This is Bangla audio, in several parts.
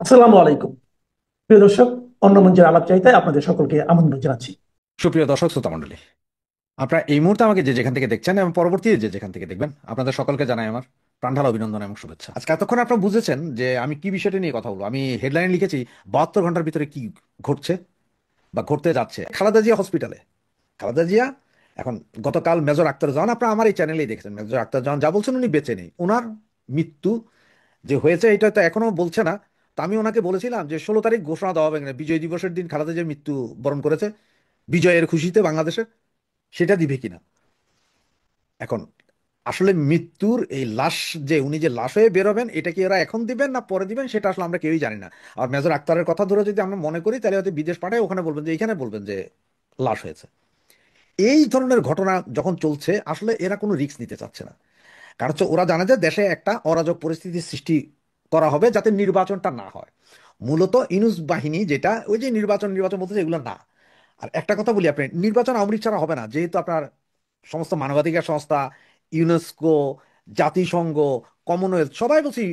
আসসালামু আলাইকুম। প্রিয় দর্শক, অন্য মঞ্চের আলাপচারিতায় আপনাদের সকলকে আমন্ত্রণ জানাচ্ছি। সুপ্রিয় দর্শক শ্রোতা মণ্ডলী, আপনারা এই মুহূর্তে আমাকে যে যেখান থেকে দেখছেন এবং পরবর্তীতে যে যেখান থেকে দেখবেন, আপনাদের সকলকে জানাই আমার প্রাণঢালা অভিনন্দন এবং শুভেচ্ছা। আজকে এতক্ষণ আপনারা বুঝেছেন যে আমি কি বিষয়টা নিয়ে কথা বলবো। আমি হেডলাইন লিখেছি 72 ঘন্টার ভিতরে কি ঘটছে বা ঘটতে যাচ্ছে খালেদা জিয়া হসপিটালে। খালেদা জিয়া এখন, গতকাল মেজর আক্তারুজ্জামান, আপনারা আমার এই চ্যানেলেই দেখেছেন, মেজর আক্তারুজ্জামান যা বলছেন উনি বেঁচে নেই। ওনার মৃত্যু যে হয়েছে এটা তো এখনো বলছে না। তো আমি ওনাকে বলেছিলাম যে 16 তারিখ ঘোষণা দেওয়া হবে কিনা, বিজয় দিবসের দিন খালেদা জিয়া মৃত্যু বরণ করেছে বিজয়ের খুশিতে বাংলাদেশের, সেটা দিবে কিনা। এখন আসলে মৃত্যুর এই লাশ, যে উনি যে লাশ হয়ে বেরোবেন, এটা কি এরা এখন দিবেন না পরে দিবেন, সেটা আসলে আমরা কেউই জানি না। আর মেজর আক্তারের কথা ধরে যদি আমরা মনে করি, তাহলে হয়তো বিদেশ পাঠায়, ওখানে বলবেন যে, এখানে বলবেন যে লাশ হয়েছে। এই ধরনের ঘটনা যখন চলছে, আসলে এরা কোনো রিস্ক নিতে চাচ্ছে না। কারণ হচ্ছে ওরা জানে যে দেশে একটা অরাজক পরিস্থিতির সৃষ্টি করা হবে যাতে নির্বাচনটা না হয়। মূলত ইনুস বাহিনী যেটা, ওই যে নির্বাচন নির্বাচন বলতে, এগুলো না। আর একটা কথা বলি, আপনি নির্বাচন আওয়ামী লীগ ছাড়া হবে না, যেহেতু আপনার সমস্ত মানবাধিকার সংস্থা, ইউনেস্কো, জাতিসংঘ, কমনওয়েলথ সবাই বলছি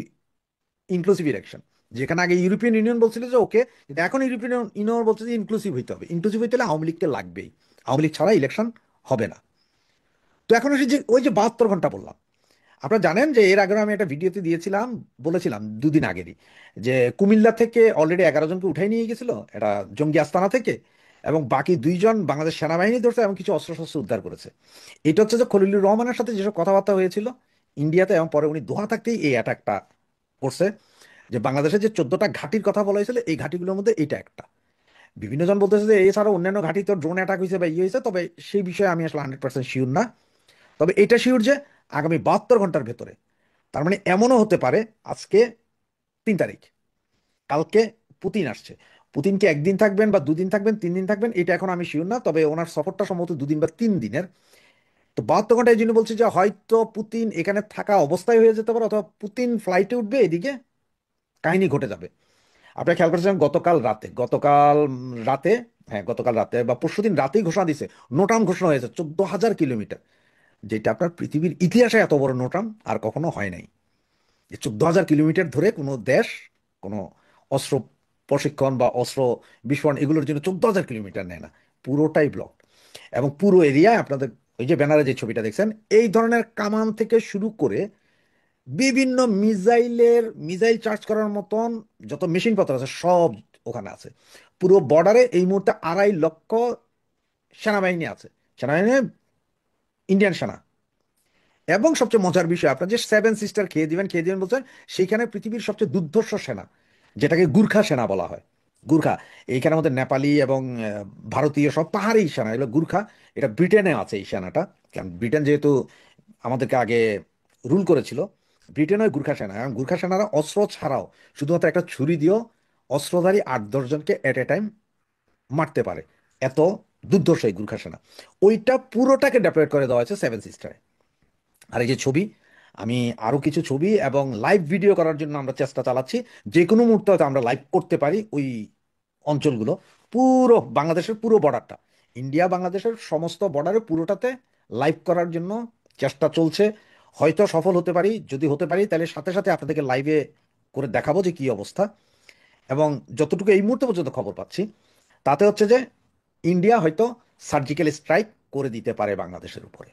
ইনক্লুসিভ ইলেকশন। যেখানে আগে ইউরোপিয়ান ইউনিয়ন বলছিল যে ওকে, কিন্তু এখন ইউরোপিয়ান ইউনিয়ন বলছে যে ইনক্লুসিভ হইতে হবে। ইনক্লুসিভ হইতে হলে আওয়ামী লীগকে লাগবেই, আওয়ামী লীগ ছাড়া ইলেকশন হবে না। তো এখন এসে যে ওই যে 72 ঘন্টা বললাম, আপনারা জানেন যে এর আগে আমি একটা ভিডিওতে দিয়েছিলাম, বলেছিলাম দুদিন আগেরই, যে কুমিল্লা থেকে অলরেডি 11 জনকে উঠাই নিয়ে গেছিল এটা জঙ্গি আস্তানা থেকে, এবং বাকি 2 জন বাংলাদেশ সেনাবাহিনী ধরছে এবং কিছু অস্ত্রশস্ত্র উদ্ধার করেছে। এটা হচ্ছে যে খলিলুর রহমানের সাথে যেসব কথাবার্তা হয়েছিল ইন্ডিয়াতে, এবং পরে উনি দোহা থাকতেই এই অ্যাটাকটা করছে। যে বাংলাদেশের যে 14টা ঘাঁটির কথা বলা হয়েছিল, এই ঘাঁটিগুলোর মধ্যে এটা একটা। বিভিন্ন জন বলতেছে যে এছাড়াও অন্যান্য ঘাঁটি তো ড্রোন অ্যাটাক হয়েছে বা ইয়ে হয়েছে, তবে সেই বিষয়ে আমি আসলে 100% শিওর না। তবে এটা শিওর যে আগামী 72 ঘন্টার ভেতরে, তার মানে এমনও হতে পারে, আজকে 3 তারিখ, কালকে পুতিন আসছে। পুতিন কি একদিন থাকবেন বা দুদিন থাকবেন 3 দিন থাকবেন, এটা এখন আমি শিওর না, তবে ওনার সফরটা সম্ভবত 2 দিন বা 3 দিনের। তো 72 ঘন্টা এই জন্য বলছি যে হয়তো পুতিন এখানে থাকা অবস্থায় হয়ে যেতে পারে, অথবা পুতিন ফ্লাইটে উঠবে, এদিকে কাহিনী ঘটে যাবে। আপনি খেয়াল করেছেন গতকাল রাতে, হ্যাঁ গতকাল রাতে বা পরশুদিন রাতেই ঘোষণা দিছে, নোটাম ঘোষণা হয়েছে 14,000 কিলোমিটার, যেটা আপনার পৃথিবীর ইতিহাসে এত বড় নোটাম আর কখনো হয় নাই। যে 14,000 কিলোমিটার ধরে কোনো দেশ কোনো অস্ত্র প্রশিক্ষণ বা অস্ত্র বিস্ফোরণ এগুলোর জন্য 14,000 কিলোমিটার নেয় না, পুরোটাই ব্লক। এবং পুরো এরিয়ায় আপনাদের ওই যে ব্যানারে যে ছবিটা দেখছেন, এই ধরনের কামান থেকে শুরু করে বিভিন্ন মিসাইল চার্জ করার মতন যত মেশিনপত্র আছে সব ওখানে আছে। পুরো বর্ডারে এই মুহূর্তে 2.5 লক্ষ সেনাবাহিনী আছে, সেনাবাহিনী, ইন্ডিয়ান সেনা। এবং সবচেয়ে মজার বিষয়, আপনার যে 7 সিস্টার খেয়ে দিবেন বলছেন, সেখানে পৃথিবীর সবচেয়ে দুর্ধর্ষ সেনা, যেটাকে গুর্খা সেনা বলা হয়। গুর্খা, এইখানের মধ্যে নেপালি এবং ভারতীয় সব পাহাড়ি সেনা, এগুলো গুর্খা। এটা ব্রিটেনে আছে এই সেনাটা, কারণ ব্রিটেন যেহেতু আমাদেরকে আগে রুল করেছিল, ব্রিটেনের গুর্খা সেনা। এবং গুর্খা সেনারা অস্ত্র ছাড়াও শুধুমাত্র একটা ছুরি দিয়েও অস্ত্রধারী 8-10 জনকে এট এ টাইম মারতে পারে, এত দুর্ধর্ষ এই গুর্খা সেনা। ওইটা পুরোটাকে ডেপ্লয়েড করে দেওয়া হয়েছে 7 সিস্টারে। আর এই যে ছবি, আমি আরো কিছু ছবি এবং লাইভ ভিডিও করার জন্য আমরা চেষ্টা চালাচ্ছি। যে কোনো মুহূর্তে হয়তো আমরা লাইভ করতে পারি ওই অঞ্চলগুলো, পুরো বাংলাদেশের পুরো বর্ডারটা, ইন্ডিয়া বাংলাদেশের সমস্ত বর্ডারে পুরোটাতে লাইভ করার জন্য চেষ্টা চলছে। হয়তো সফল হতে পারি, যদি হতে পারি তাহলে সাথে সাথে আপনাদেরকে লাইভে করে দেখাবো যে কি অবস্থা। এবং যতটুকু এই মুহূর্তে পর্যন্ত খবর পাচ্ছি, তাতে হচ্ছে যে ইন্ডিয়া হয়তো সার্জিক্যাল স্ট্রাইক করে দিতে পারে বাংলাদেশের উপরে।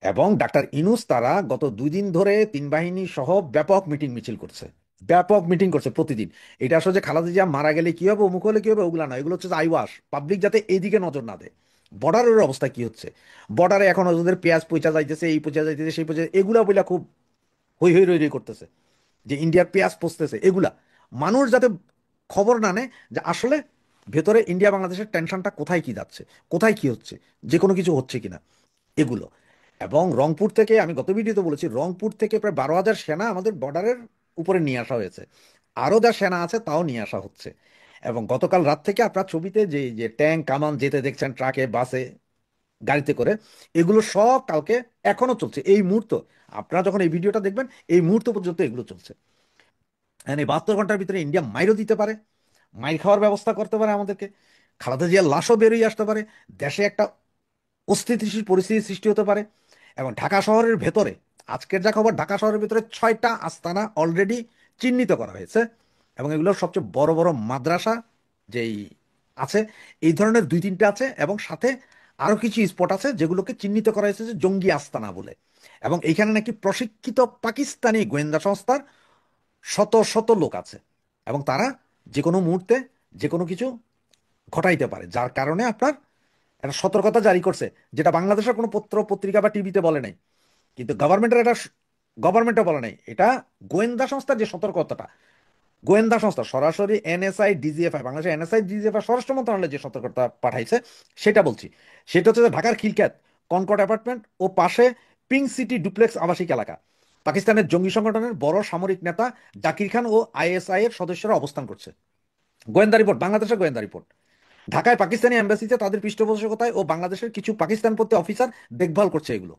এবং ডাক্তার ইনুস তারা গত 2 দিন ধরে 3 বাহিনী সহ ব্যাপক মিটিং মিছিল করছে, ব্যাপক মিটিং করছে প্রতিদিন। এটা আসলে যে খালেদা জিয়া মারা গেলে কি হবে, অমুক হলে কি হবে, ওগুলা না, এগুলো হচ্ছে আইওয়াস, পাবলিক যাতে এইদিকে নজর না দেয়। বর্ডারের অবস্থা কি হচ্ছে, বর্ডারে এখন ওদের পেঁয়াজ পচা যাইতেছে, এই পচা যাইতেছে, সেই পচা, এগুলা বইলা খুব হই হই রই রই করতেছে যে ইন্ডিয়ার পেঁয়াজ পচতেছে, এগুলা মানুষ যাতে খবর না নেয় যে আসলে ভেতরে ইন্ডিয়া বাংলাদেশের টেনশনটা কোথায় কি যাচ্ছে, কোথায় কি হচ্ছে, যে কোনো কিছু হচ্ছে কিনা, এগুলো। এবং রংপুর থেকে, আমি গত ভিডিওতে বলেছি, রংপুর থেকে প্রায় 12,000 সেনা আমাদের বর্ডারের উপরে নিয়ে আসা হয়েছে। আরও যা সেনা আছে তাও নিয়ে আসা হচ্ছে। এবং গতকাল রাত থেকে আপনার ছবিতে যে যে ট্যাঙ্ক কামান যেতে দেখছেন, ট্রাকে, বাসে, গাড়িতে করে, এগুলো সব কালকে এখনো চলছে এই মুহূর্ত। আপনারা যখন এই ভিডিওটা দেখবেন, এই মুহূর্ত পর্যন্ত এগুলো চলছে। And এই 72 ঘন্টার ভিতরে ইন্ডিয়া মাইরও দিতে পারে, মাইর খাওয়ার ব্যবস্থা করতে পারে আমাদেরকে, খালেদা জিয়ার লাশও বেরিয়ে আসতে পারে, দেশে একটা অস্থিতিশীল পরিস্থিতির সৃষ্টি হতে পারে। এবং ঢাকা শহরের ভেতরে, আজকের যা খবর, ঢাকা শহরের ভেতরে 6টা আস্তানা অলরেডি চিহ্নিত করা হয়েছে, এবং এগুলোর সবচেয়ে বড় বড় মাদ্রাসা যেই আছে, এই ধরনের দুই তিনটা আছে, এবং সাথে আরো কিছু স্পট আছে যেগুলোকে চিহ্নিত করা হয়েছে যে জঙ্গি আস্তানা বলে। এবং এইখানে নাকি প্রশিক্ষিত পাকিস্তানি গোয়েন্দা সংস্থার শত শত লোক আছে, এবং তারা যে কোনো মুহূর্তে যে কোনো কিছু ঘটাইতে পারে, যার কারণে আপনার একটা সতর্কতা জারি করছে, যেটা বাংলাদেশের কোনো পত্র পত্রিকা বা টিভিতে বলে নাই, কিন্তু গভর্নমেন্টে বলে নাই। এটা গোয়েন্দা সংস্থার যে সতর্কতাটা, গোয়েন্দা সংস্থা সরাসরি এনএসআই ডিজিএফআই, বাংলাদেশের এনএসআই ডিজিএফআই স্বরাষ্ট্র মন্ত্রণালয় যে সতর্কতা পাঠাইছে সেটা বলছি। সেটা হচ্ছে যে ঢাকার খিলক্ষেত কনকর্ড অ্যাপার্টমেন্ট ও পাশে পিঙ্ক সিটি ডুপ্লেক্স আবাসিক এলাকা পাকিস্তানের জঙ্গি সংগঠনের বড় সামরিক নেতা জাকির খান ও আইএসআই এর সদস্যরা অবস্থান করছে। গোয়েন্দা রিপোর্ট, বাংলাদেশের গোয়েন্দা রিপোর্ট। ঢাকায় পাকিস্তানি এম্বাসিতে তাদের পৃষ্ঠপোষকতায় ও বাংলাদেশের কিছু পাকিস্তানপন্থী অফিসার দেখভাল করছে এগুলো।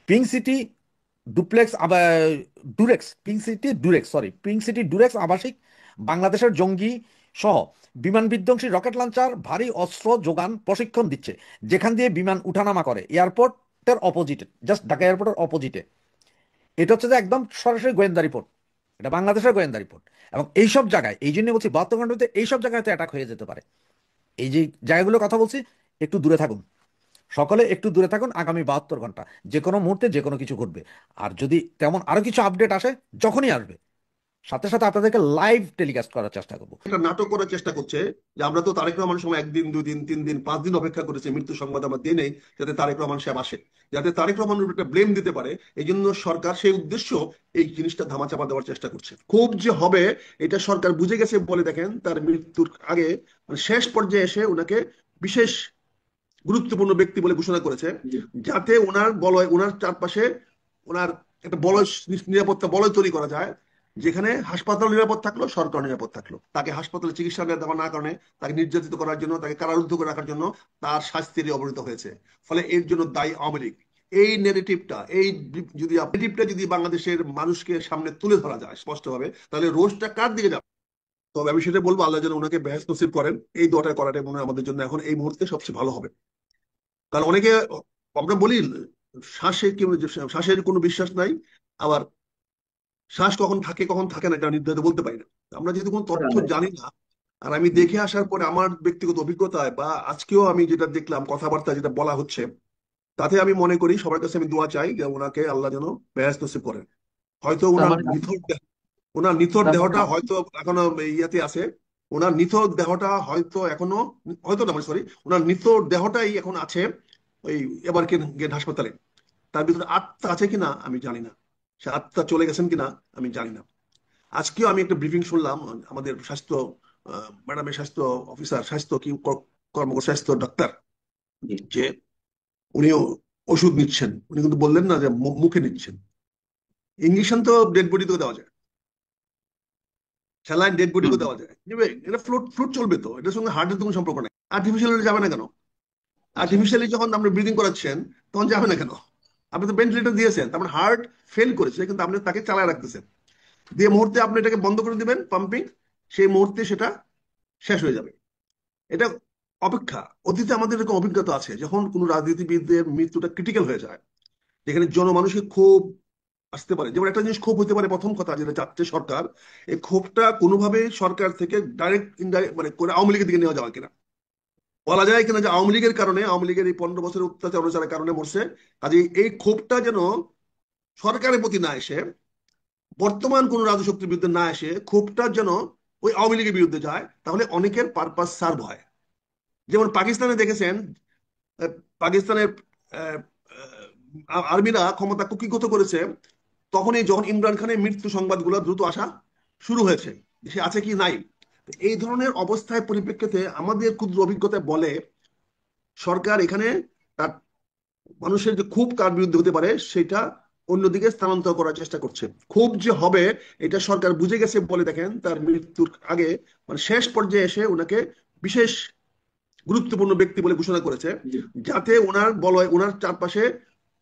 Pink City Duplex Pink City ডুরেক্স আবাসিক বাংলাদেশের জঙ্গি সহ বিমান বিধ্বংসী রকেট লঞ্চার ভারী অস্ত্র যোগান প্রশিক্ষণ দিচ্ছে, যেখান দিয়ে বিমান উঠানামা করে এয়ারপোর্টের অপোজিটে, জাস্ট ঢাকা এয়ারপোর্টের অপোজিটে। এটা হচ্ছে যে একদম সরাসরি গোয়েন্দা রিপোর্ট, এটা বাংলাদেশের গোয়েন্দা রিপোর্ট। এবং এইসব জায়গায়, এই জন্য বলছি 72 ঘন্টাতে এইসব জায়গায় অ্যাটাক হয়ে যেতে পারে। এই যে জায়গাগুলোর কথা বলছি, একটু দূরে থাকুন, সকলে একটু দূরে থাকুন। আগামী 72 ঘন্টা যে কোনো মুহূর্তে যে কোনো কিছু ঘটবে। আর যদি তেমন আরো কিছু আপডেট আসে, যখনই আসবে সাথে সাথে আপনাদেরকে লাইভ টেলিকাস্ট করার চেষ্টা করব। একটা নাটক করার চেষ্টা করছে যে আমরা তো তারেক রহমানের সময় 1 দিন 2 দিন 3 দিন 5 দিন অপেক্ষা করেছি, মৃত্যু সংবাদ আমরা দিই নেই যাতে তারেক রহমান সাহেব আসে, যাতে তারেক রহমানের উপর একটা ব্লেম দিতে পারে। এই জন্য সরকার সেই উদ্দেশ্য এই জিনিসটা ধামাচাপা দেওয়ার চেষ্টা করছে। খুব যে হবে এটা সরকার বুঝে গেছে বলে দেখেন তার মৃত্যুর আগে, মানে শেষ পর্যায়ে এসে ওনাকে বিশেষ গুরুত্বপূর্ণ ব্যক্তি বলে ঘোষণা করেছে, যাতে ওনার বলয়, ওনার চারপাশে ওনার একটা বলয়, নিরাপত্তা বলয় তৈরি করা যায়, যেখানে হাসপাতাল নিরাপদ থাকলো, সরকার নিরাপদ থাকলো। তাকে হাসপাতালে চিকিৎসা দেওয়া না কারণে, তাকে নির্যাতিত করার জন্য, তাকে কারারুদ্ধ করে রাখার জন্য তার শাস্তির অবনীত হয়েছে। ফলে এর জন্য দায়ী আওয়ামী লীগ। এই নেগেটিভটা, এই যদি নেগেটিভটা যদি বাংলাদেশের মানুষকে সামনে তুলে ধরা যায় স্পষ্টভাবে, তাহলে রোষটা কার দিকে যাবে? তবে আমি সেটা বলবো, আল্লাহ যেন ওনাকে বেহেশত নসিব করেন। এই দোয়াটা করাটাই মনে হয় আমাদের জন্য এখন এই মুহূর্তে সবচেয়ে ভালো হবে। কারণ অনেকে, আমরা বলি শ্বাসে কি, শ্বাসের কোনো বিশ্বাস নাই, আবার শ্বাস কখন থাকে কখন থাকে না এটা নির্ধারিত বলতে পারি না। আমরা যেহেতু কোনো তথ্য জানি না, আর আমি দেখে আসার পরে আমার ব্যক্তিগত অভিজ্ঞতায় বা আজকেও আমি যেটা দেখলাম কথাবার্তা যেটা বলা হচ্ছে, তাতে আমি মনে করি সবার কাছে আমি দোয়া চাই যে ওনাকে আল্লাহ যেন বেহেশত নসিব করেন। হয়তো তার ওনার মানে ওনার নিথর তার মানে দেহটা হয়তো এখনো ইয়াতে আছে, ওনার নিথর দেহটা হয়তো এখনো, হয়তো না সরি, ওনার নিথর দেহটাই এখন আছে ওই এবারকেন গেট হাসপাতালে। তার ভিতরে আত্মা আছে কিনা আমি জানি না, সে আত্মা চলে গেছেন কিনা আমি জানি না। আজকেও আমি একটা ব্রিফিং শুনলাম আমাদের স্বাস্থ্য ম্যাডামের, স্বাস্থ্য অফিসার, স্বাস্থ্য কি কর্মকর্তা, স্বাস্থ্য ডাক্তার, যে উনিও ওষুধ নিচ্ছেন। উনি কিন্তু বললেন না যে মুখে নিচ্ছেন। ইঞ্জেকশন তো ডেড বডিতেও দেওয়া যায়, স্যালাইন ডেড বডিতেও দেওয়া যায়, নিবে এটা ফ্লুট ফ্লুট চলবে তো, এটার সঙ্গে হার্টের কোনো সম্পর্ক নেই। আর্টিফিশিয়াল যাবে না কেন? আর্টিফিশিয়ালি যখন আপনি ব্রিদিং করাচ্ছেন তখন যাবে না কেন? আপনি তো ভেন্টিলেটর দিয়েছেন, তার মানে হার্ট ফেল করেছে, কিন্তু আপনি তাকে চালায় রাখতেছেন। দিয়ে মুহূর্তে আপনি এটাকে বন্ধ করে দিবেন পাম্পিং, সেই মুহূর্তে সেটা শেষ হয়ে যাবে। এটা অপেক্ষা। অতীতে আমাদের এরকম অভিজ্ঞতা আছে, যখন কোনো রাজনীতিবিদদের মৃত্যুটা ক্রিটিক্যাল হয়ে যায়, যেখানে জনমানুষের ক্ষোভ আসতে পারে। যেমন একটা জিনিস ক্ষোভ হতে পারে, প্রথম কথা যেটা চাচ্ছে সরকার, এই ক্ষোভটা কোনোভাবে সরকার থেকে ডাইরেক্ট ইনডাইরেক্ট মানে করে আওয়ামী লীগের দিকে নেওয়া যাওয়া কিনা, বলা যায় কিনা যে আওয়ামী লীগের কারণে, আওয়ামী লীগের এই 15 বছরের অত্যাচার অনাচারের কারণে মরছে। কাজে এই ক্ষোভটা যেন সরকারের প্রতি না এসে, বর্তমান কোন রাজশক্তির বিরুদ্ধে না এসে, ক্ষোভটা যেন ওই আওয়ামী লীগের বিরুদ্ধে যায়, তাহলে অনেকের পারপাস সার্ভ হয়। যেমন পাকিস্তানে দেখেছেন, পাকিস্তানের আহ, আর্মিরা ক্ষমতা কুক্ষিগত করেছে, তখনই যখন ইমরান খানের মৃত্যু সংবাদগুলো দ্রুত আসা শুরু হয়েছে, সে আছে কি নাই। এই ধরনের অবস্থায় পরিপ্রেক্ষিতে আমাদের ক্ষুদ্র অভিজ্ঞতায় বলে সরকার এখানে তার মানুষের যে খুব কার বিরুদ্ধে হতে পারে সেটা অন্যদিকে স্থানান্তর করার চেষ্টা করছে। খুব যে হবে এটা সরকার বুঝে গেছে বলে দেখেন তার মৃত্যুর আগে, মানে শেষ পর্যায়ে এসে ওনাকে বিশেষ গুরুত্বপূর্ণ ব্যক্তি বলে ঘোষণা করেছে, যাতে ওনার বলয়, ওনার চারপাশে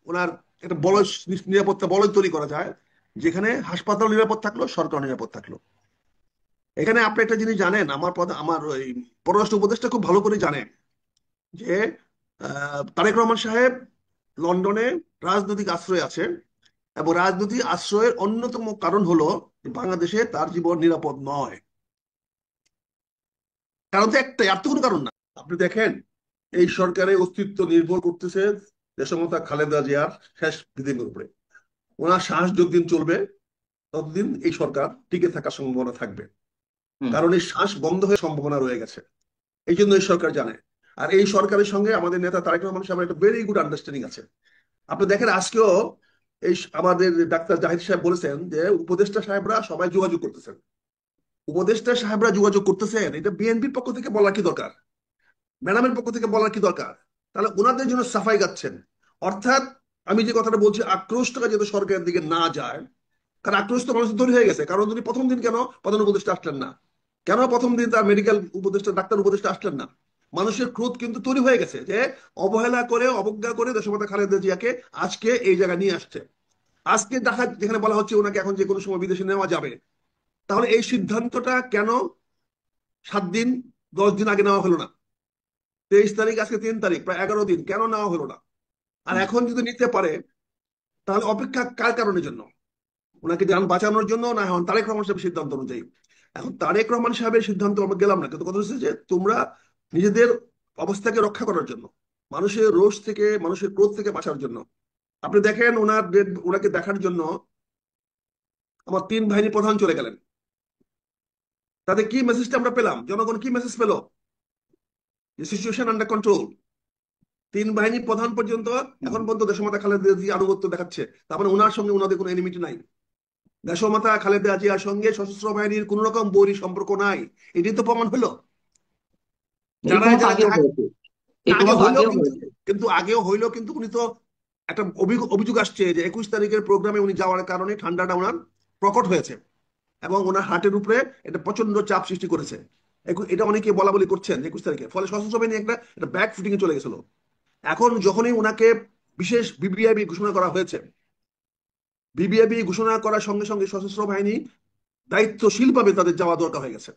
ওনার একটা বলয়, নিরাপত্তা বলয় তৈরি করা যায়, যেখানে হাসপাতাল নিরাপদ থাকলো, সরকার নিরাপদ থাকলো। এখানে আপনি একটা জিনিস জানেন, আমার ওই পররাষ্ট্র উপদেষ্টা খুব ভালো করে জানেন যে তারেক রহমান সাহেব লন্ডনে রাজনৈতিক আশ্রয় আছে, এবং রাজনৈতিক আশ্রয়ের অন্যতম কারণ হলো যে বাংলাদেশে তার জীবন নিরাপদ নয়। কারণ তো একটাই, আর তো কোনো কারণ না। আপনি দেখেন এই সরকারের অস্তিত্ব নির্ভর করতেছে দেশমাতা খালেদা জিয়ার শেষ ব্রিদিংয়ের উপরে। ওনার শ্বাস যতদিন চলবে ততদিন এই সরকার টিকে থাকার সম্ভাবনা থাকবে। হুম। কারণ এই শ্বাস বন্ধ হয়ে সম্ভাবনা রয়ে গেছে, এই জন্য এই সরকার জানে। আর এই সরকারের সঙ্গে আমাদের নেতা তারেক রহমান সাহেবের একটা ভেরি গুড আন্ডারস্ট্যান্ডিং আছে। আপনি দেখেন আজকেও আমাদের ডাক্তার জাহিদ সাহেব বলেছেন যে উপদেষ্টা সাহেবরা সবাই যোগাযোগ করতেছেন। উপদেষ্টা সাহেবরা যোগাযোগ করতেছেন, এটা বিএনপির পক্ষ থেকে বলার কি দরকার, ম্যাডামের পক্ষ থেকে বলার কি দরকার? তাহলে ওনাদের জন্য সাফাই গাচ্ছেন। অর্থাৎ আমি যে কথাটা বলছি, আক্রোশটা যাতে সরকারের দিকে না যায়, কারণ আক্রোশ তো মানুষের তৈরি হয়ে গেছে। কারণ যদি প্রথম দিন কেন প্রধান উপদেষ্টা আসলেন না, কেন প্রথম দিন তার মেডিকেল উপদেষ্টা ডাক্তার উপদেষ্টা আসলেন না? মানুষের ক্রোধ কিন্তু তৈরি হয়ে গেছে যে অবহেলা করে অবজ্ঞা করে দেশমাতা খালেদা জিয়াকে আজকে এই জায়গায় নিয়ে আসছে। আজকে দেখা যেখানে বলা হচ্ছে ওনাকে এখন যে কোনো সময় বিদেশে নেওয়া যাবে, তাহলে এই সিদ্ধান্তটা কেন 7 দিন 10 দিন আগে নেওয়া হলো না? 23 তারিখ, আজকে 3 তারিখ, প্রায় 11 দিন কেন নেওয়া হলো না? আর এখন যদি নিতে পারে, তাহলে অপেক্ষা কার কারণের জন্য? ওনাকে যান বাঁচানোর জন্য, না এখন তারেক রহমান সাহেবের সিদ্ধান্ত অনুযায়ী? এখন তারেক রহমান সাহেবের সিদ্ধান্ত আমরা গেলাম না, কিন্তু কথা হচ্ছে যে তোমরা নিজেদের অবস্থাকে রক্ষা করার জন্য, মানুষের রোষ থেকে মানুষের ক্রোধ থেকে বাঁচার জন্য, আপনি দেখেন ওনাকে দেখার জন্য আমার 3 বাহিনী প্রধান চলে গেলেন। তাতে কি মেসেজটা আমরা পেলাম? জনগণ কি মেসেজ পেল? যে সিচুয়েশন আন্ডার কন্ট্রোল। 3 বাহিনী প্রধান পর্যন্ত এখন পর্যন্ত দেশমাতা খালেদা জিয়া আনুগত্য দেখাচ্ছে। তার মানে ওনার সঙ্গে ওনাদের কোনো এনিমিটি নাই। দেশমাতা খালেদা জিয়ার সঙ্গে সশস্ত্র বাহিনীর কোন রকম বৈরী সম্পর্ক নাই। এটি তো প্রমাণ হলো। এই যারা প্রমাণ তো যারা আগেও হয়েছে, এই আগে প্রমাণ তো হইলেও আগেও কিন্তু, হয়েছে। আগেও হইলেও কিন্তু উনি তো একটা অভিযোগ আসছে যে 21 তারিখের প্রোগ্রামে উনি যাওয়ার কারণে ঠান্ডাটা ওনার প্রকট হয়েছে এবং ওনার হার্টের উপরে এটা প্রচন্ড চাপ সৃষ্টি করেছে। এটা অনেকে বলা বলি করছেন 21 তারিখে, ফলে সশস্ত্র বাহিনী একটা ব্যাক ফুটিং এ চলে গেছিল। এখন যখনই ওনাকে বিশেষ বিবিআইবি ঘোষণা করা হয়েছে, বিবিআইবি ঘোষণা করার সঙ্গে সঙ্গে সশস্ত্র বাহিনী দায়িত্বশীলভাবে তাদের যাওয়া দরকার হয়ে গেছে।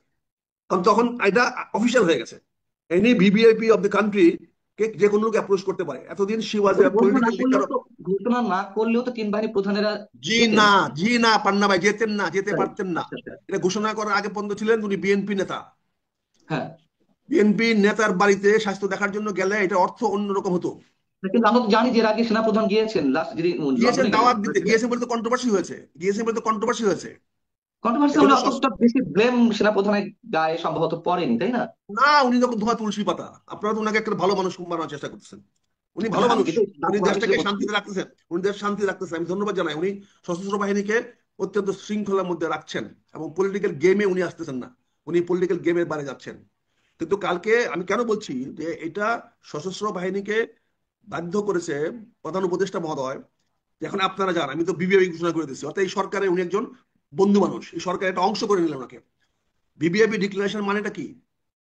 কারণ তখন এটা অফিসিয়াল হয়ে গেছে। Any VVIP of the country কে যে কোনো লোক অ্যাপ্রোচ করতে পারে। এতদিন she was a political leader. ঘোষণা না করলেও তো 3 বাহিনী প্রধানেরা জি যেতেন। না, জি না, পান্না ভাই যেতেন না, যেতে তাই? পারতেন না। আচ্ছা আচ্ছা। এটা ঘোষণা করার আগে পর্যন্ত ছিলেন উনি বিএনপি নেতা। হ্যাঁ, বিএনপি নেতার বাড়িতে স্বাস্থ্য দেখার জন্য গেলে এটা অর্থ অন্যরকম হতো। কিন্তু আমরা তো জানি যে এর আগে সেনাপ্রধান গিয়েছেন, লাস্ট যেদিন গিয়েছেন লন্ডনে গেলেন। দাওয়াত দিতে, গিয়েছেন বলে তো কন্ট্রোভার্সি হয়েছে, গিয়েছেন বলে তো কন্ট্রোভার্সি হয়েছে। কন্ট্রোভার্সি এজন্য হলে অতটা বেশি ব্লেম সেনাপ্রধানের গায়ে সম্ভবত পড়েনি, তাই না? না, উনি যখন ধোয়া তুলসী পাতা, আপনারা তো ওনাকে একটা ভালো মানুষ বানানোর চেষ্টা করতেছেন। উনি ভালো হ্যাঁ, আমি মানুষ, সেটাই উনি আপনাকে দেশটাকে সেটাই বলছি। শান্তিতে রাখতেছেন, উনি দেশ শান্তি রাখতেছেন, আমি ধন্যবাদ জানাই। উনি সশস্ত্র বাহিনীকে অত্যন্ত শৃঙ্খলার মধ্যে রাখছেন এবং পলিটিক্যাল গেমে উনি আসতেছেন না, উনি পলিটিক্যাল গেমের বাইরে যাচ্ছেন। কিন্তু কালকে আমি কেন বলছি যে এটা সশস্ত্র বাহিনীকে বাধ্য করেছে প্রধান উপদেষ্টা মহোদয়, যে এখন আপনারা যান, আমি তো বিবিআই ঘোষণা করে দিচ্ছি, অর্থাৎ এই সরকারে উনি একজন বন্ধু মানুষ, এই সরকারের একটা অংশ করে নিলেন ওনাকে। বিবিআইপি ডিক্লারেশন মানেটা কি?